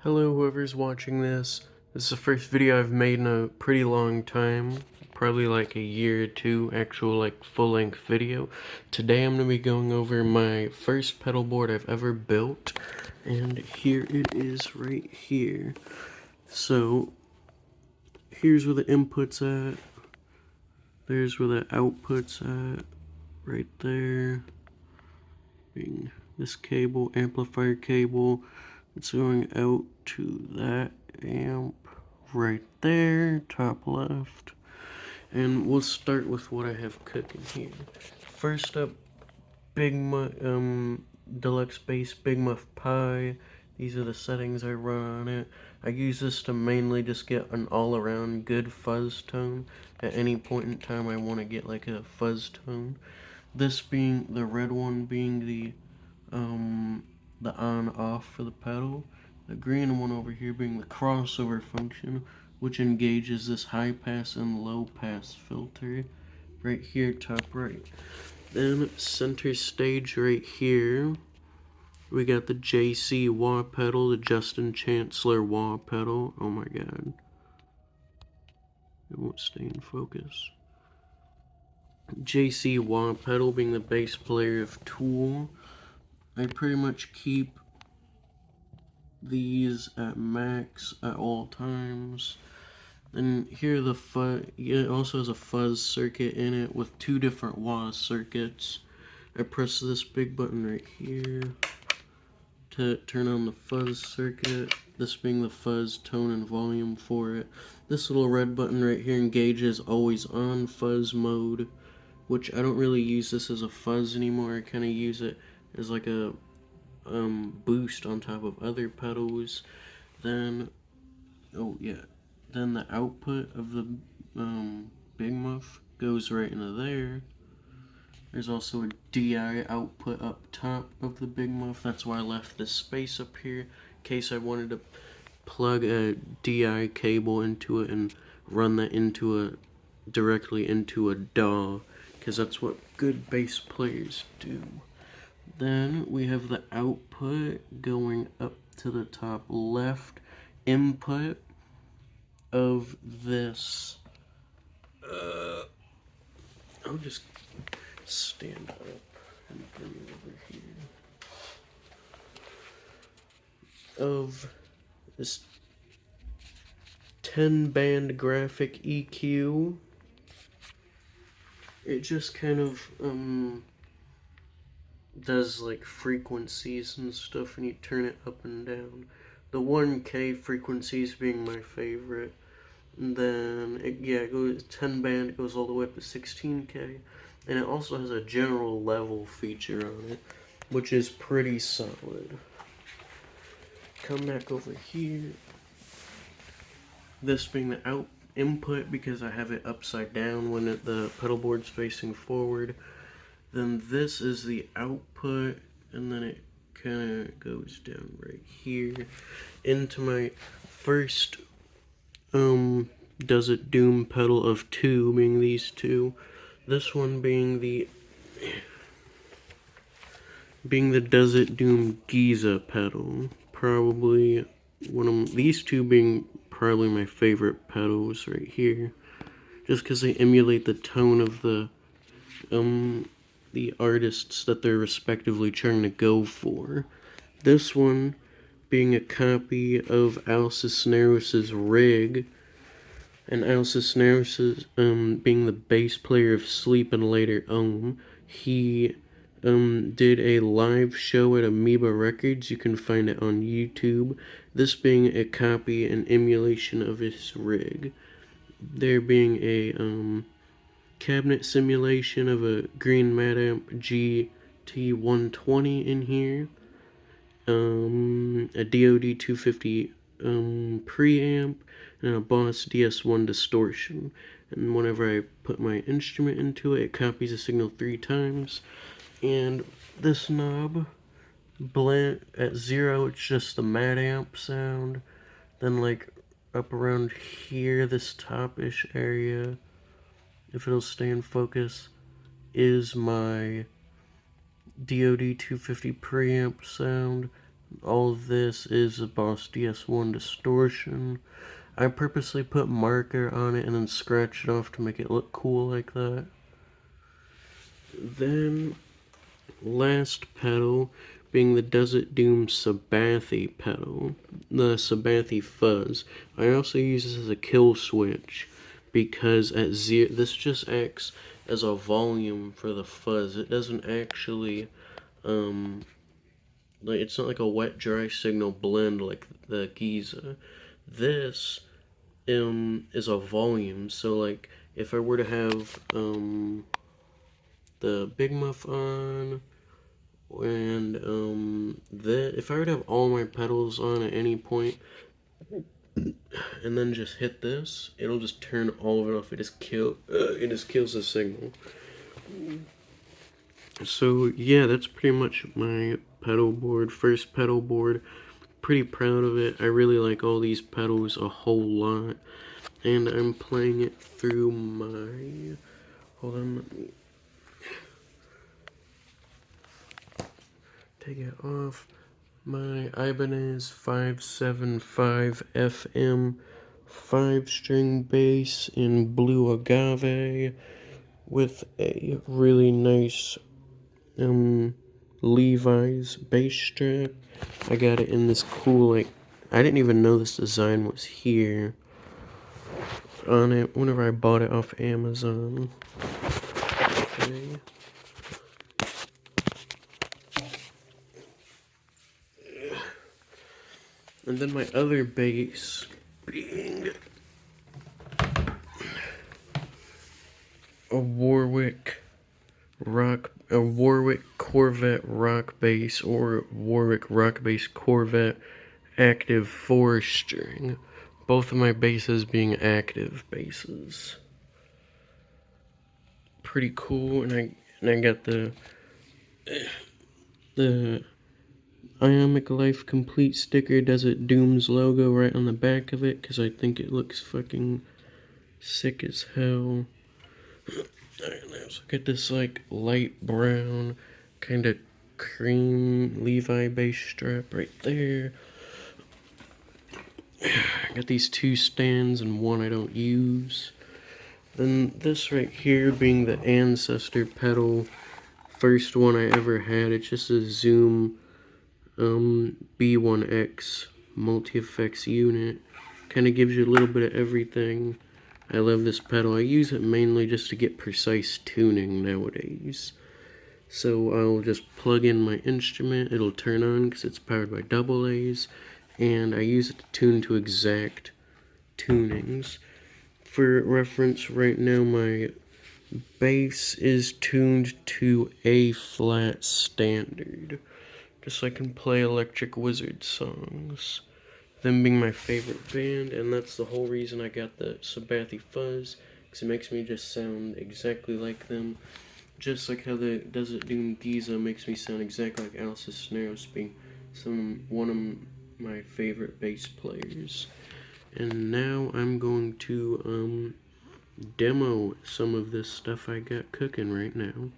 Hello, whoever's watching this. This is the first video I've made in a pretty long time. Probably like a year or two, actual like full-length video. Today I'm going to be going over my first pedal board I've ever built. And here it is right here. So, here's where the input's at. There's where the output's at. Right there. Being this cable, amplifier cable. It's going out to that amp right there, top left. And we'll start with what I have cooking here. First up, Big Muff, Deluxe Bass Big Muff Pi. These are the settings I run on it. I use this to mainly just get an all-around good fuzz tone. At any point in time I want to get like a fuzz tone. This being, the red one being the on-off for the pedal. The green one over here being the crossover function, which engages this high-pass and low-pass filter right here, top right. Then center stage right here, we got the JC wah pedal, the Justin Chancellor wah pedal. Oh my god. It won't stay in focus. JC wah pedal being the bass player of Tool. I pretty much keep these at max at all times. And here the fuzz, it also has a fuzz circuit in it with two different wah circuits. I press this big button right here to turn on the fuzz circuit, this being the fuzz tone and volume for it. This little red button right here engages always on fuzz mode, which I don't really use this as a fuzz anymore. I kind of use it as like a boost on top of other pedals. Then, oh yeah, then the output of the Big Muff goes right into there. There's also a DI output up top of the Big Muff. That's why I left this space up here in case I wanted to plug a DI cable into it and run that directly into a DAW, because that's what good bass players do. Then we have the output going up to the top left input of this. I'll just stand up and bring it over here. Of this 10-band graphic EQ. It just kind of does like frequencies and stuff, and you turn it up and down. The 1K frequencies being my favorite. And then it goes 10-band, it goes all the way up to 16K. And it also has a general level feature on it, which is pretty solid. Come back over here. This being the input, because I have it upside down when the pedal board's facing forward. Then this is the output, and then it kind of goes down right here into my first Does It Doom pedal of two, being these two. This one being the Does It Doom Giza pedal. Probably these two being probably my favorite pedals right here, just because they emulate the tone of the artists that they're respectively trying to go for. This one being a copy of Al Cisneros' Rig, and Al Cisneros being the bass player of Sleep and later Ohm. He did a live show at Amoeba Records. You can find it on YouTube. This being a copy and emulation of his Rig. There being a cabinet simulation of a green Mad Amp GT120 in here. A DoD 250 preamp, and a Boss DS1 distortion. And whenever I put my instrument into it, it copies the signal 3 times. And this knob, blend at 0, it's just the Mad Amp sound. Then like up around here, this top-ish area, if it'll stay in focus, is my DoD 250 preamp sound. All of this is a Boss DS1 distortion. I purposely put marker on it and then scratched it off to make it look cool like that. Then, last pedal being the Desert Doom Sabathie pedal, the Sabathie Fuzz. I also use this as a kill switch because at zero, this just acts as a volume for the fuzz. It doesn't actually, like, it's not like a wet dry signal blend like the Giza. This is a volume. So like if I were to have the Big Muff on and if I were to have all my pedals on at any point and then just hit this, it'll just turn all of it off. It just kills the signal. So yeah, that's pretty much my pedal board, first pedal board. Pretty proud of it. I really like all these pedals a whole lot. And I'm playing it through my, hold on, let me take it off. My Ibanez 575 FM 5-string bass in blue agave with a really nice Levi's bass strap. I got it in this cool, like, I didn't even know this design was here on it whenever I bought it off Amazon. Okay. And then my other bass being a Warwick Corvette rock bass, or Warwick rock bass Corvette active 4-string. Both of my basses being active basses. Pretty cool, and I got the Ionic Life Complete sticker. Desert Doom's logo right on the back of it because I think it looks fucking sick as hell. Alright, let's look at this like light brown kind of cream Levi bass strap right there. Got these two stands and one I don't use. Then this right here being the Ancestor pedal, first one I ever had. It's just a Zoom B1X multi-effects unit. Kind of gives you a little bit of everything. I love this pedal. I use it mainly just to get precise tuning nowadays. So I'll just plug in my instrument. It'll turn on because it's powered by AA's. And I use it to tune to exact tunings. For reference, right now my bass is tuned to A-flat standard, just so I can play Electric Wizard songs. Them being my favorite band, and that's the whole reason I got the Sabathie Fuzz, because it makes me just sound exactly like them. Just like how the Desert Doom Giza makes me sound exactly like Alice Cisneros, being one of my favorite bass players. And now I'm going to demo some of this stuff I got cooking right now.